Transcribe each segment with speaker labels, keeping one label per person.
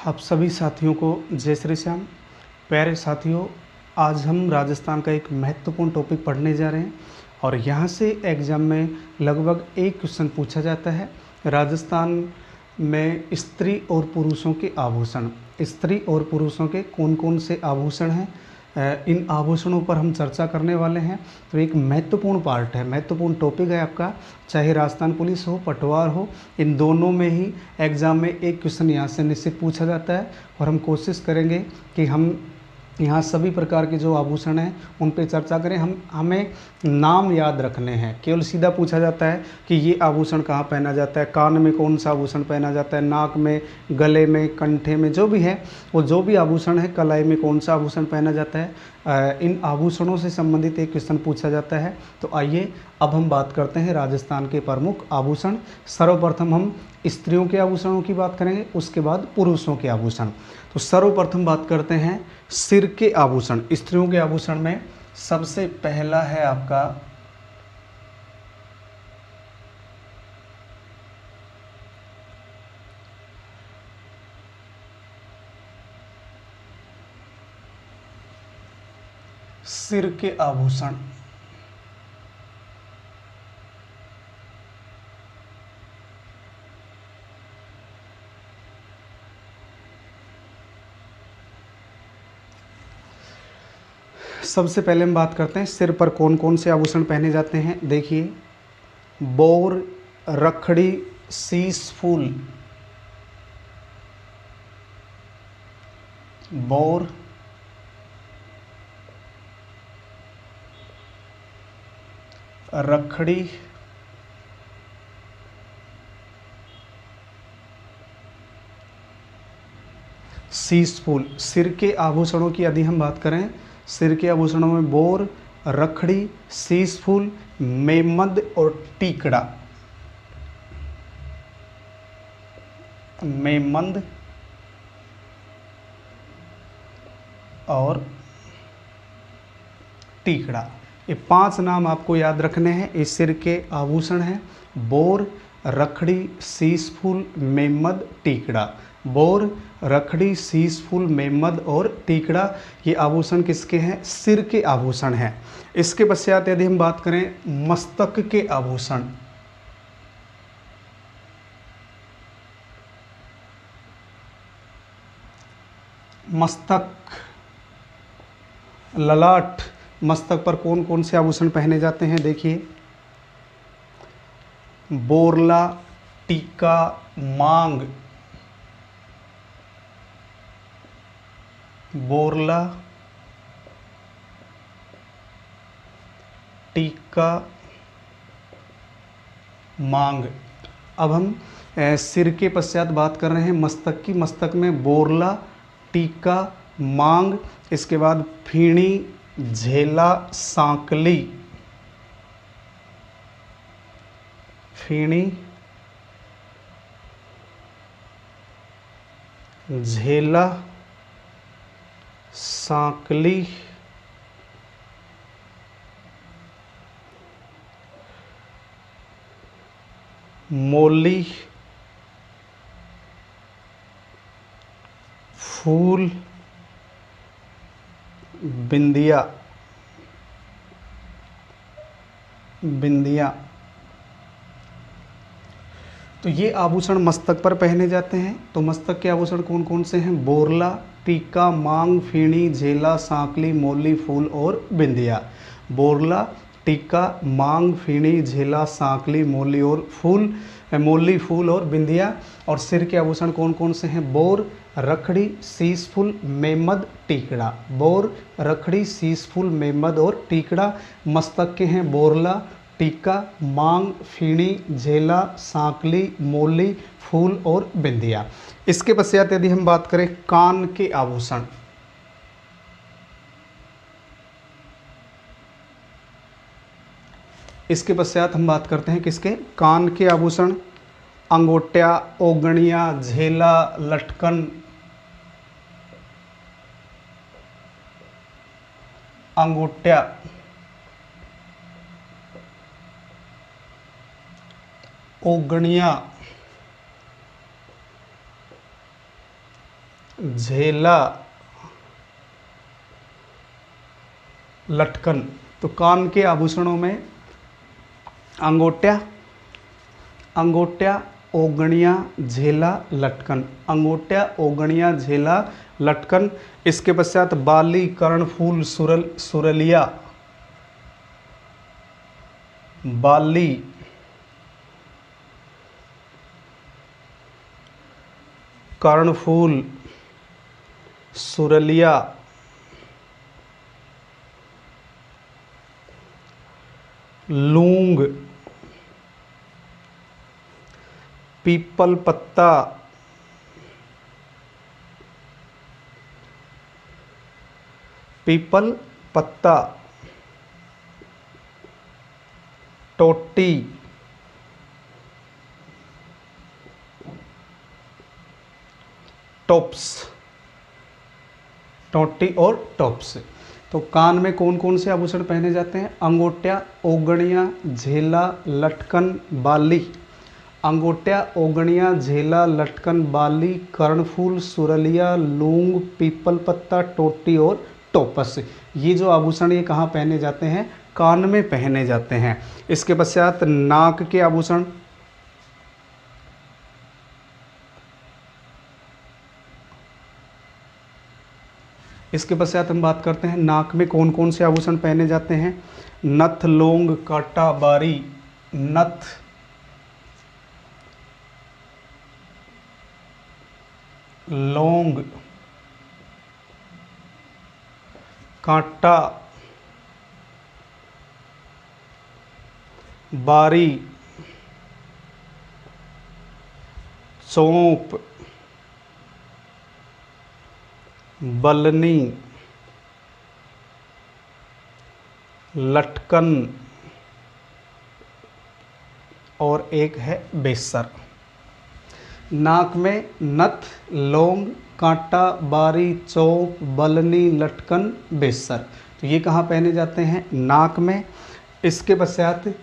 Speaker 1: आप सभी साथियों को जय श्री श्याम। प्यारे साथियों, आज हम राजस्थान का एक महत्वपूर्ण टॉपिक पढ़ने जा रहे हैं और यहाँ से एग्ज़ाम में लगभग एक क्वेश्चन पूछा जाता है। राजस्थान में स्त्री और पुरुषों के आभूषण, स्त्री और पुरुषों के कौन कौन से आभूषण हैं, इन आभूषणों पर हम चर्चा करने वाले हैं। तो एक महत्वपूर्ण पार्ट है, महत्वपूर्ण टॉपिक है आपका, चाहे राजस्थान पुलिस हो, पटवार हो, इन दोनों में ही एग्ज़ाम में एक क्वेश्चन यहाँ से निश्चित पूछा जाता है। और हम कोशिश करेंगे कि हम यहाँ सभी प्रकार के जो आभूषण हैं उन पे चर्चा करें। हमें नाम याद रखने हैं। केवल सीधा पूछा जाता है कि ये आभूषण कहाँ पहना जाता है, कान में कौन सा आभूषण पहना जाता है, नाक में, गले में, कंठे में, जो भी है वो जो भी आभूषण है, कलाई में कौन सा आभूषण पहना जाता है, इन आभूषणों से संबंधित एक क्वेश्चन पूछा जाता है। तो आइए अब हम बात करते हैं राजस्थान के प्रमुख आभूषण। सर्वप्रथम हम स्त्रियों के आभूषणों की बात करेंगे, उसके बाद पुरुषों के आभूषण। तो सर्वप्रथम बात करते हैं सिर के आभूषण। स्त्रियों के आभूषण में सबसे पहला है आपका सिर के आभूषण। सबसे पहले हम बात करते हैं सिर पर कौन कौन से आभूषण पहने जाते हैं। देखिए, बोर, रखड़ी, शीश फूल। बोर, रखड़ी, शीश फूल। सिर के आभूषणों की यदि हम बात करें, सिर के आभूषणों में बोर, रखड़ी, शीश फूल, मेमद और टीकड़ा। मेमंद और टीकड़ा, ये 5 नाम आपको याद रखने हैं। इस सिर के आभूषण हैं बोर, रखड़ी, शीश फूल, मेमद, टीकड़ा। बोर, रखड़ी, शीश फूल, मेमद और टीकड़ा, ये आभूषण किसके हैं? सिर के आभूषण हैं। इसके पश्चात यदि हम बात करें मस्तक के आभूषण, मस्तक, ललाट, मस्तक पर कौन कौन से आभूषण पहने जाते हैं? देखिए, बोरला, टीका, मांग। बोरला, टीका, मांग। अब हम सिर के पश्चात बात कर रहे हैं मस्तक की। मस्तक में बोरला, टीका, मांग, इसके बाद फीणी, झेला, सांकली। फीणी, झेला, सांकली, मोली, फूल, बिंदिया। बिंदिया, तो ये आभूषण मस्तक पर पहने जाते हैं। तो मस्तक के आभूषण कौन कौन से हैं? बोरला, टीका, मांग, फीणी, झेला, सांकली, मोली, फूल और बिंदिया। बोरला, टीका, मांग, फीणी, झेला, सांकली, मोली और फूल, मोली, फूल और बिंदिया। और सिर के आभूषण कौन कौन से हैं? बोर, रखड़ी, शीश फूल, मेमद, टीकड़ा। बोर, रखड़ी, शीश फूल, मेमद और टीकड़ा। मस्तक के हैं बोरला, टीका, मांग, फीणी, झेला, सांकली, मोली, फूल और बिंदिया। इसके पश्चात यदि हम बात करें कान के आभूषण, इसके पश्चात हम बात करते हैं किसके? कान के आभूषण। अंगोटिया, ओगणिया, झेला, लटकन। अंगोटिया, ओगणिया, झेला, लटकन। तो कान के आभूषणों में अंगूठा, अंगूठा, ओगणियाँ, झेला, लटकन। अंगूठा, ओगणियाँ, झेला, लटकन। इसके पश्चात बाली, कर्णफूल, सुरलिया, बाली, कर्णफूल, सुरलिया, लूंग, पीपल पत्ता, पीपल पत्ता, टोटी, टॉप्स, टोटी और टॉप्स। तो कान में कौन कौन से आभूषण पहने जाते हैं? अंगूठा, ओगणियाँ, झेला, लटकन, बाली। अंगूठा, ओगणियाँ, झेला, लटकन, बाली, कर्णफूल, सुरलिया, लूंग, पीपल पत्ता, टोटी और टोपस। ये जो आभूषण ये कहाँ पहने जाते हैं? कान में पहने जाते हैं। इसके पश्चात नाक के आभूषण, इसके पश्चात हम बात करते हैं नाक में कौन कौन से आभूषण पहने जाते हैं। नथ, लौंग, कांटा, बारी। नथ, लौंग, कांटा, बारी, सौंप, बलनी, लटकन और एक है बेसर। नाक में नथ, लौंग, कांटा, बारी, चौक, बलनी, लटकन, बेसर। तो ये कहाँ पहने जाते हैं? नाक में। इसके पश्चात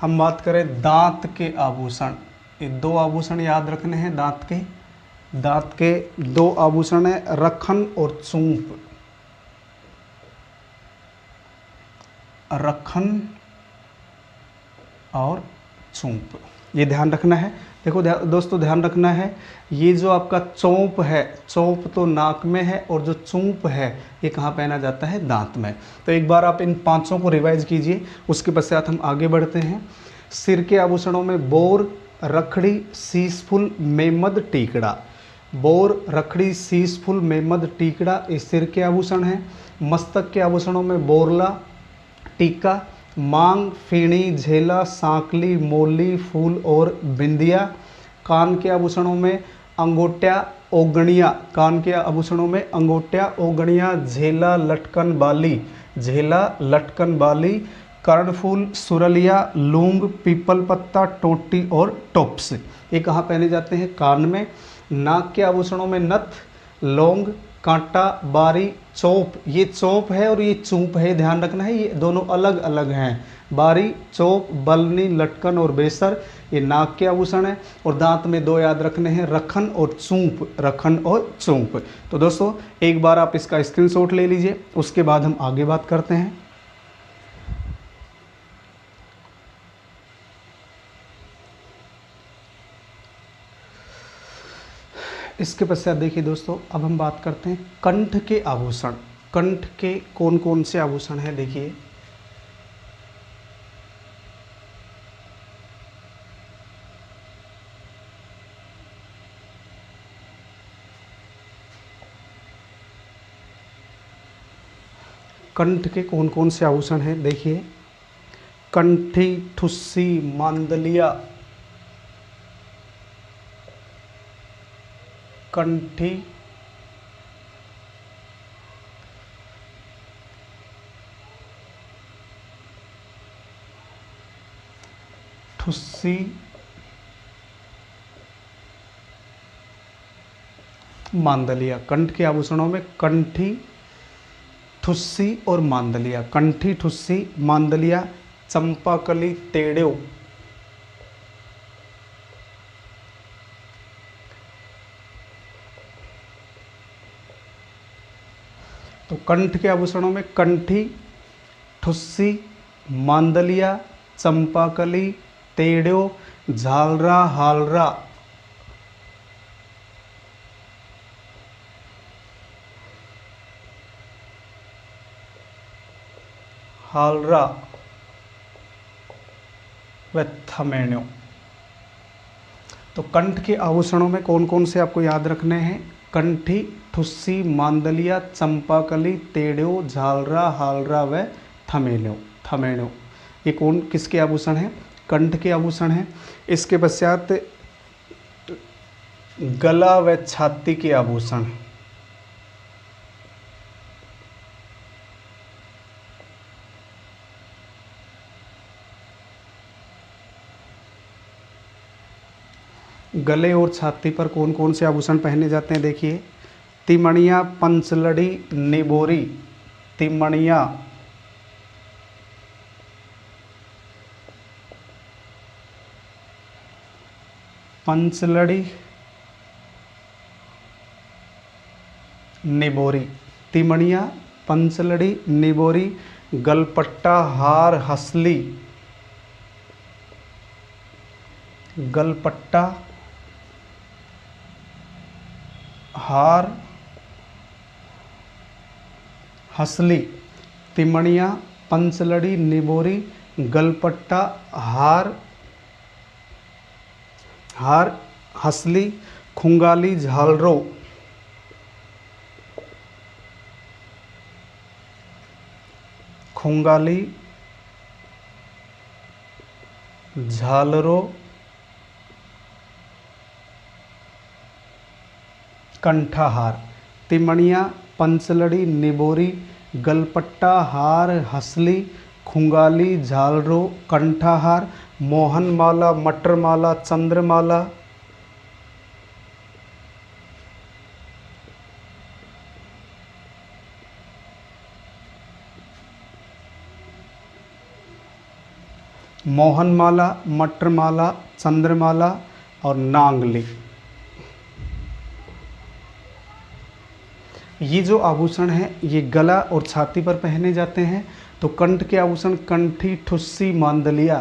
Speaker 1: हम बात करें दांत के आभूषण। ये दो आभूषण याद रखने हैं दांत के। दांत के दो आभूषण है रखन और चूंप। रखन और चूंप, ये ध्यान रखना है। देखो दोस्तों, ध्यान रखना है, ये जो आपका चौंप है, चौंप तो नाक में है और जो चूंप है ये कहाँ पहना जाता है? दांत में। तो एक बार आप इन पांचों को रिवाइज कीजिए, उसके पश्चात हम आगे बढ़ते हैं। सिर के आभूषणों में बोर, रखड़ी, शीशफुल, मेमद, टीकड़ा। बोर, रखड़ी, शीशफुल, मेमद, टीकड़ा ये सिर के आभूषण हैं। मस्तक के आभूषणों में बोरला, टीका, मांग, फेणी, झेला, सांकली, मोली, फूल और बिंदिया। कान के आभूषणों में अंगूठा, ओगणियाँ। कान के आभूषणों में अंगूठा, ओगणियाँ, झेला, लटकन, बाली। झेला, लटकन, बाली, कर्णफूल, सुरलिया, लूंग, पीपल पत्ता, टोटी और टॉप्स। ये कहाँ पहने जाते हैं? कान में। नाक के आभूषणों में नथ, लौंग, कांटा, बारी, चौप। ये चौप है और ये चूंप है, ध्यान रखना है, ये दोनों अलग अलग हैं। बारी, चौप, बलनी, लटकन और बेसर ये नाक के आभूषण है। और दांत में दो याद रखने हैं, रखन और चूंप। रखन और चूंप। तो दोस्तों एक बार आप इसका स्क्रीनशॉट ले लीजिए, उसके बाद हम आगे बात करते हैं। इसके पश्चात देखिए दोस्तों, अब हम बात करते हैं कंठ के आभूषण। कंठ के कौन कौन से आभूषण हैं? देखिए, कंठ के कौन कौन से आभूषण हैं? देखिए, कंठी, ठुस्सी, मांदलिया, कंठी, ठुस्सी, मांदलिया। कंठ के आभूषणों में कंठी, ठुस्सी और मांदलिया। कंठी, ठुस्सी, मांदलिया, चंपाकली, तेड़ो, तो कंठ के आभूषणों में कंठी, ठुस्सी, मांदलिया, चंपाकली, तेड़ो, झालरा, हालरा। हालरा व थमेण्यो। तो कंठ के आभूषणों में कौन कौन से आपको याद रखने हैं? कंठी, ठुस्सी, मांदलिया, चंपाकली, तेड़ो, झालरा, हालरा व थमेण्यो। ये कौन किसके आभूषण हैं? कंठ के आभूषण हैं। इसके पश्चात गला व छाती के आभूषण। गले और छाती पर कौन कौन से आभूषण पहने जाते हैं? देखिए, तिमणिया, पंचलड़ी, निबोरी। तिमणिया, पंचलड़ी, निबोरी। तिमणिया, पंचलड़ी, निबोरी। गलपट्टा, हार, हसली। गलपट्टा, हार, हसली। तिमणिया, पंचलड़ी, निबोरी, गलपट्टा, हार, हसली, खुंगाली, झालरो। खुंगाली, झालरो, कंठाहार। तिमणिया, पंचलड़ी, निबोरी, गलपट्टा, हार, हसली, खुंगाली, झालरो, कंठाहार। मोहनमाला, मटरमाला, चंद्रमाला। मोहनमाला, मटरमाला, चंद्रमाला और नांगली। ये जो आभूषण हैं ये गला और छाती पर पहने जाते हैं। तो कंठ के आभूषण कंठी, ठुस्सी, मांदलिया।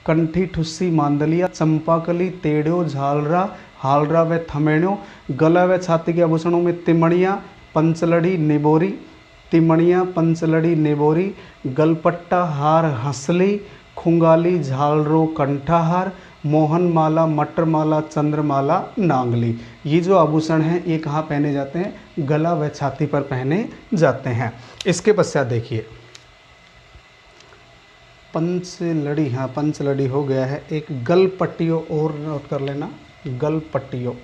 Speaker 1: कंठी, ठुस्सी, मांदलिया, चंपाकली, तेड़ो, झालरा, हालरा व थमेण्यो। गला व छाती के आभूषणों में तिमणिया, पंचलड़ी, निबोरी। तिमणिया, पंचलड़ी, निबोरी, गलपट्टा, हार, हसली, खुंगाली, झालरो, कंठाहार, मोहनमाला, मटरमाला, चंद्रमाला, नांगली। ये जो आभूषण हैं ये कहाँ पहने जाते हैं? गला व छाती पर पहने जाते हैं। इसके पश्चात देखिए पंचलड़ी। हाँ, पंचलड़ी हो गया है। एक गलपट्टियों और नोट कर लेना, गलपट्टियों।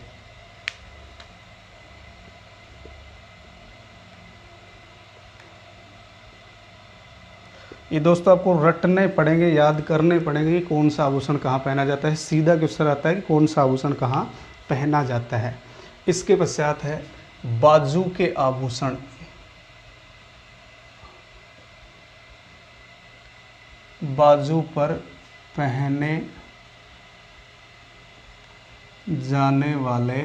Speaker 1: ये दोस्तों आपको रटने पड़ेंगे, याद करने पड़ेंगे कि कौन सा आभूषण कहाँ पहना जाता है। सीधा क्वेश्चन आता है कि कौन सा आभूषण कहाँ पहना जाता है। इसके पश्चात है बाजू के आभूषण। बाजू पर पहने जाने वाले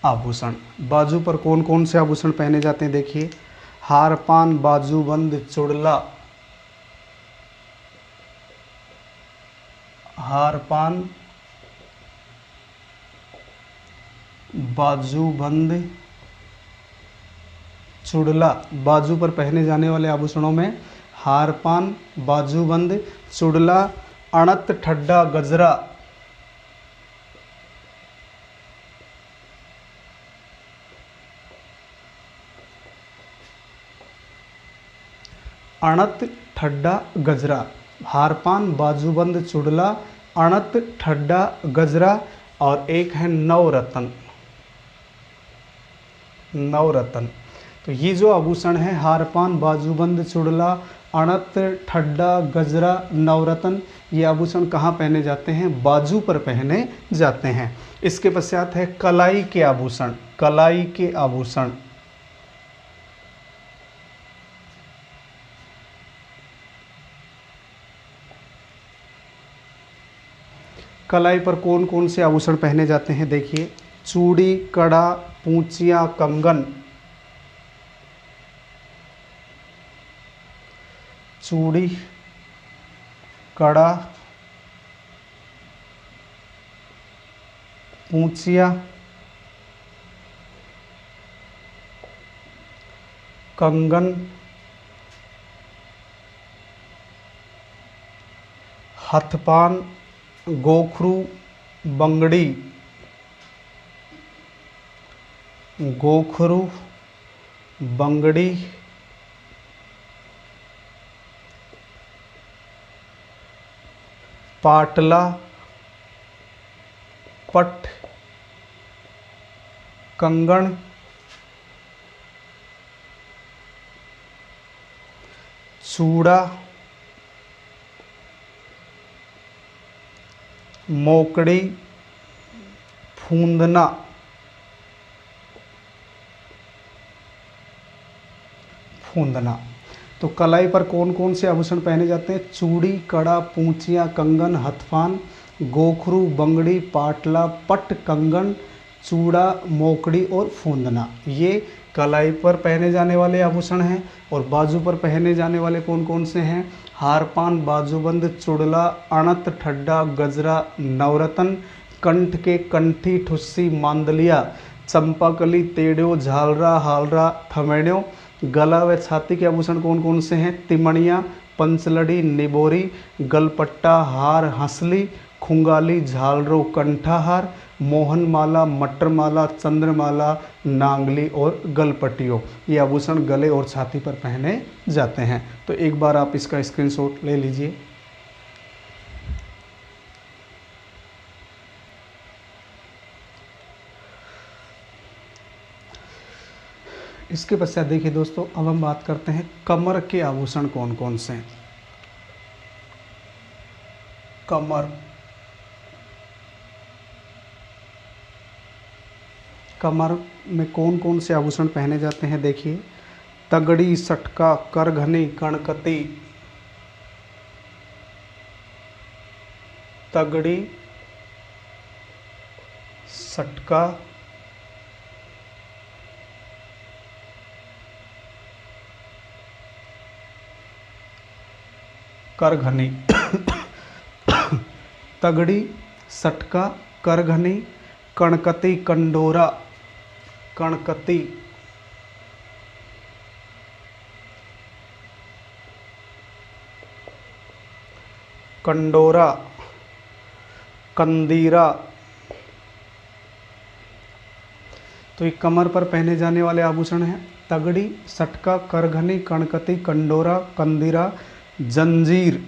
Speaker 1: आभूषण। बाजू पर कौन कौन से आभूषण पहने जाते हैं? देखिए, हारपान, बाजूबंद, चुड़ला। हारपान, बाजूबंद, चुड़ला। बाजू पर पहने जाने वाले आभूषणों में हारपान, बाजूबंद, चुड़ला, अणत, ठड्डा, गजरा। अणत, ठड्डा, गजरा। हारपान, बाजूबंद, चुड़ला, अणत, ठड्डा, गजरा। और एक है नवरत्न। नवरत्न। तो ये जो आभूषण है हारपान, बाजूबंद, चुड़ला, अणत, ठड्डा, गजरा, नवरत्न, ये आभूषण कहाँ पहने जाते हैं? बाजू पर पहने जाते हैं। इसके पश्चात है कलाई के आभूषण। कलाई के आभूषण। कलाई पर कौन कौन से आभूषण पहने जाते हैं? देखिए, चूड़ी कड़ा पूंचियाँ कंगन, चूड़ी कड़ा पूंचियाँ कंगन, हथपान गोखरू बंगड़ी, गोखरू बंगड़ी, पाटला पट कंगन, चूड़ा मोकड़ी, फूंदना, फूंदना। तो कलाई पर कौन कौन से आभूषण पहने जाते हैं? चूड़ी कड़ा पूंचियाँ कंगन, हथफान गोखरू बंगड़ी, पाटला पट कंगन, चूड़ा मोकड़ी और फूंदना, ये कलाई पर पहने जाने वाले आभूषण हैं। और बाजू पर पहने जाने वाले कौन कौन से हैं? हारपान बाजूबंद चुड़ला अणत ठड्डा गजरा नवरत्न, कंठ के कंठी ठुस्सी मांदलिया चंपाकली तेड़ो झालरा हालरा थमेड़ो। गला व छाती के आभूषण कौन कौन से हैं? तिमणिया पंचलड़ी निबोरी, गलपट्टा हार हंसली, खुंगाली झालरो कंठाहार, मोहनमाला मटरमाला चंद्रमाला नांगली और गलपट्टियों, ये आभूषण गले और छाती पर पहने जाते हैं। तो एक बार आप इसका स्क्रीनशॉट ले लीजिए। इसके पश्चात देखिए दोस्तों, अब हम बात करते हैं कमर के आभूषण कौन कौन से हैं। कमर, कमर में कौन कौन से आभूषण पहने जाते हैं? देखिए, तगड़ी सटका करघनी कणकती, तगड़ी सटका करघनी तगड़ी सटका करघनी, कणकती कंडोरा कणकती, कंडोरा कंदीरा। तो ये कमर पर पहने जाने वाले आभूषण हैं। तगड़ी सटका करघनी कणकती कंडोरा कंदीरा, जंजीर,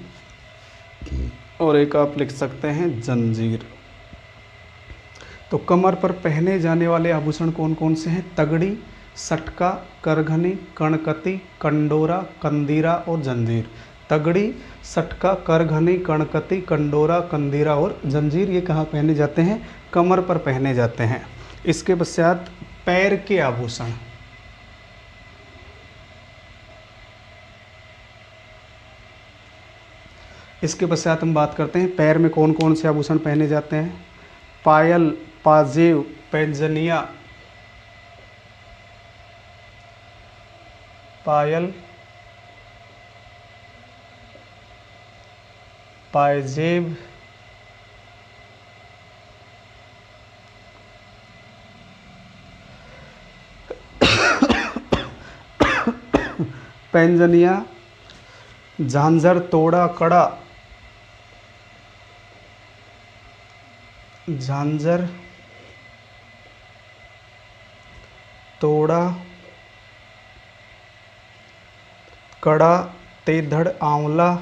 Speaker 1: और एक आप लिख सकते हैं जंजीर। तो कमर पर पहने जाने वाले आभूषण कौन कौन से हैं? तगड़ी सटका करघनी कणकती कंडोरा कंदीरा और जंजीर। तगड़ी सटका करघनी कणकती कंडोरा कंदीरा और जंजीर, ये कहाँ पहने जाते हैं? कमर पर पहने जाते हैं। इसके पश्चात पैर के आभूषण। इसके पश्चात हम बात करते हैं पैर में कौन कौन से आभूषण पहने जाते हैं। पायल पाजेब पैंजनिया, पायल पाजेब पैंजनिया, झांझर तोड़ा कड़ा, झांझर तोड़ा कड़ा, तेधड़ आंवला,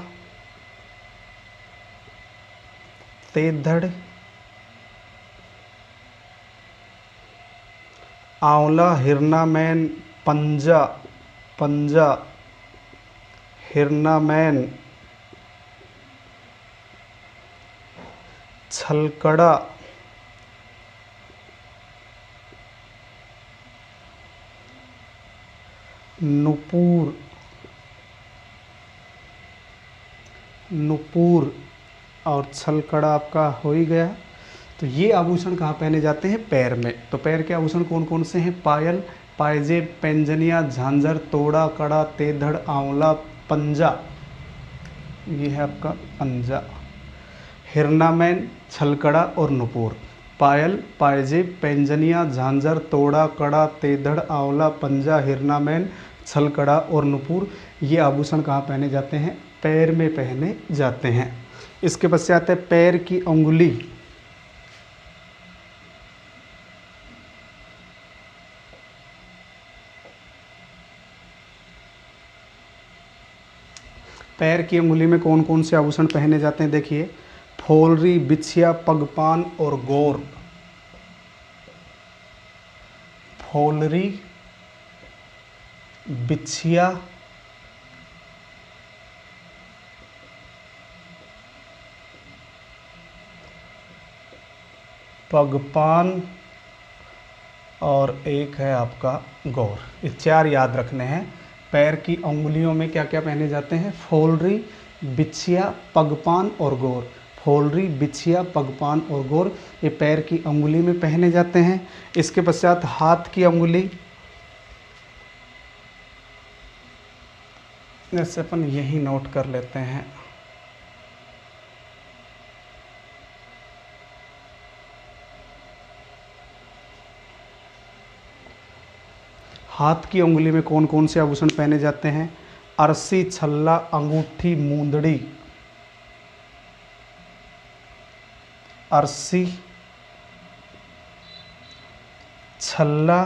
Speaker 1: तेधड़ आंवला, हिरनामैन पंजा पंजा, हिरनामैन, छलकड़ा, नुपुर नुपुर और छलकड़ा आपका हो ही गया। तो ये आभूषण कहाँ पहने जाते हैं? पैर में। तो पैर के आभूषण कौन कौन से हैं? पायल, पायजेब, पैंजनिया, झांझर, तोड़ा, कड़ा, तेधड़, आंवला, पंजा, ये है आपका पंजा, हिरनामैन, छलकड़ा और नुपुर। पायल, पायजेब, पैंजनिया, झांझर, तोड़ा, कड़ा, तेधड़, आंवला, पंजा, हिरनामैन, छलकड़ा और नुपुर, ये आभूषण कहाँ पहने जाते हैं? पैर में पहने जाते हैं। इसके पश्चात है पैर की अंगुली। पैर की अंगुली में कौन कौन से आभूषण पहने जाते हैं? देखिए, फोलरी, बिछिया, पगपान और गौर। फोलरी, बिछिया, पगपान और एक है आपका गौर। ये 4 याद रखने हैं। पैर की अंगुलियों में क्या क्या पहने जाते हैं? फोलरी, बिछिया, पगपान और गौर। फोलरी, बिछिया, पगपान और गौर, ये पैर की अंगुली में पहने जाते हैं। इसके पश्चात हाथ की अंगुली, जैसे अपन यही नोट कर लेते हैं। हाथ की अंगुली में कौन कौन से आभूषण पहने जाते हैं? अरसी, छल्ला, अंगूठी, मूंदड़ी। अरसी, छल्ला,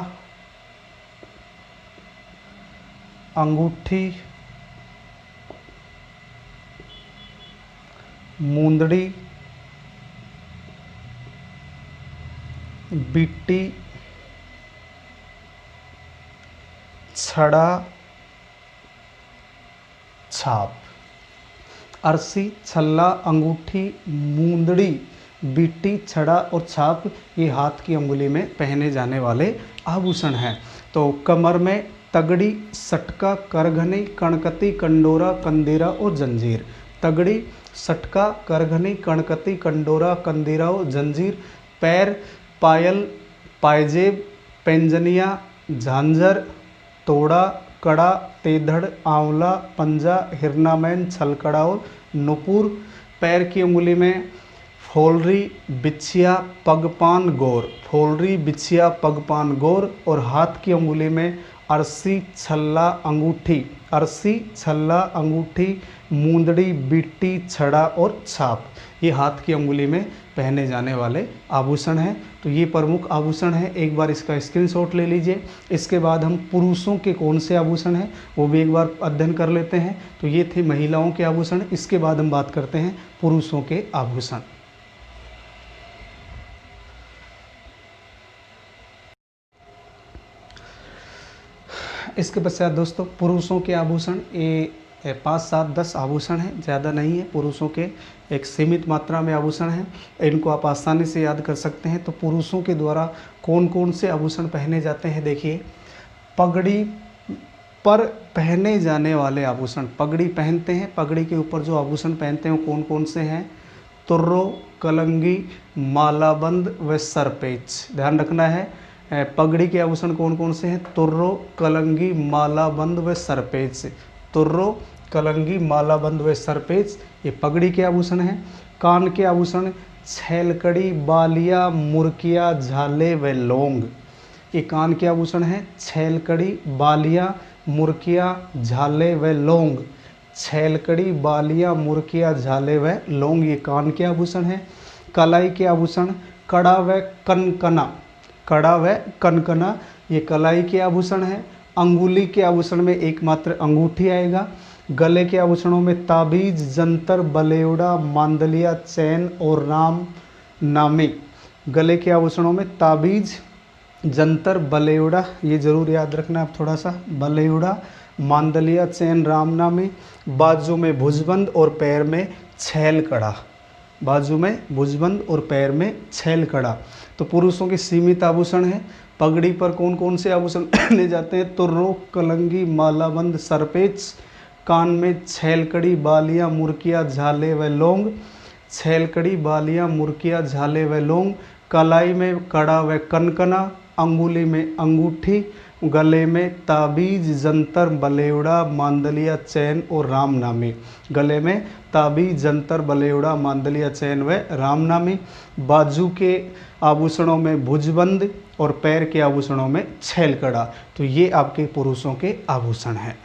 Speaker 1: अंगूठी, मूंदड़ी, बिट्टी, छड़ा, छाप। अरसी, छल्ला, अंगूठी, मूंदड़ी, बिट्टी, छड़ा और छाप, ये हाथ की अंगुली में पहने जाने वाले आभूषण हैं। तो कमर में तगड़ी, सटका, करघनी, कणकती, कंडोरा, कंदीरा और जंजीर। तगड़ी, सटका, करघनी, कणकती, कंडोरा, कंदीरा और जंजीर। पैर, पायल, पायजेब, पैंजनिया, झांझर, तोड़ा, कड़ा, तेधड़, आंवला, पंजा, हिरनामैन, छलकड़ा और नुपुर। पैर की अंगुली में फोलरी, बिछिया, पगपान, गौर। फोलरी, बिछिया, पगपान, गौर। और हाथ की अंगुली में अरसी, छल्ला, अंगूठी। अरसी, छल्ला, अंगूठी, मूंदड़ी, बिट्टी, छड़ा और छाप, ये हाथ की अंगुली में पहने जाने वाले आभूषण हैं। तो ये प्रमुख आभूषण हैं, एक बार इसका स्क्रीनशॉट ले लीजिए। इसके बाद हम पुरुषों के कौन से आभूषण हैं वो भी एक बार अध्ययन कर लेते हैं। तो ये थे महिलाओं के आभूषण। इसके बाद हम बात करते हैं पुरुषों के आभूषण। इसके पश्चात दोस्तों पुरुषों के आभूषण, ये 5, 7, 10 आभूषण हैं, ज़्यादा नहीं है। पुरुषों के एक सीमित मात्रा में आभूषण हैं, इनको आप आसानी से याद कर सकते हैं। तो पुरुषों के द्वारा कौन कौन से आभूषण पहने जाते हैं? देखिए, पगड़ी पर पहने जाने वाले आभूषण, पगड़ी पहनते हैं, पगड़ी के ऊपर जो आभूषण पहनते हैं वो कौन कौन से हैं? तुर्रो, कलंगी, मालाबंद व सरपेच। ध्यान रखना है, पगड़ी के आभूषण कौन कौन से हैं? तुर्रो, कलंगी, मालाबंद व सरपेच। तुर्रो, कलंगी, मालाबंद व सरपेच, ये पगड़ी के आभूषण हैं। कान के आभूषण छैलकड़ी, बालिया, मुर्किया, झाले व लौंग। ये कान के आभूषण हैं। छैलकड़ी, बालिया, मुर्किया, झाले व लौंग। छैलकड़ी, बालिया, मुर्किया, झाले व लौंग, ये कान के आभूषण हैं। कलाई के आभूषण कड़ा व कनकना। कड़ा व कनकना, ये कलाई के आभूषण हैं। अंगुली के आभूषण में एकमात्र अंगूठी आएगा। गले के आभूषणों में ताबीज, जंतर, बलेवड़ा, मांदलिया, चैन और राम नामी। गले के आभूषणों में ताबीज, जंतर, बलेवड़ा, ये जरूर याद रखना आप थोड़ा सा, बलेवड़ा, मांदलिया, चैन, राम नामी। बाजू में भुजबंद और पैर में छैल कड़ा। बाजू में भुजबंद और पैर में छैल कड़ा। तो पुरुषों के सीमित आभूषण हैं। पगड़ी पर कौन कौन से आभूषण पहने जाते हैं? तुर्रो, कलंगी, मालाबंद, सरपेच। कान में छैलकड़ी, बालियाँ, मुर्किया, झाले व लौंग। छैलकड़ी, बालियाँ, मुर्कियाँ, झाले व लौंग, कलाई में कड़ा व कनकना, अंगुली में अंगूठी, गले में ताबीज, जंतर, बलेवड़ा, मांदलिया, चैन और रामनामी। गले में ताबीज, जंतर, बलेवड़ा, मांदलिया, चैन व रामनामी। बाजू के आभूषणों में भुजबंद और पैर के आभूषणों में छैलकड़ा। तो ये आपके पुरुषों के आभूषण हैं।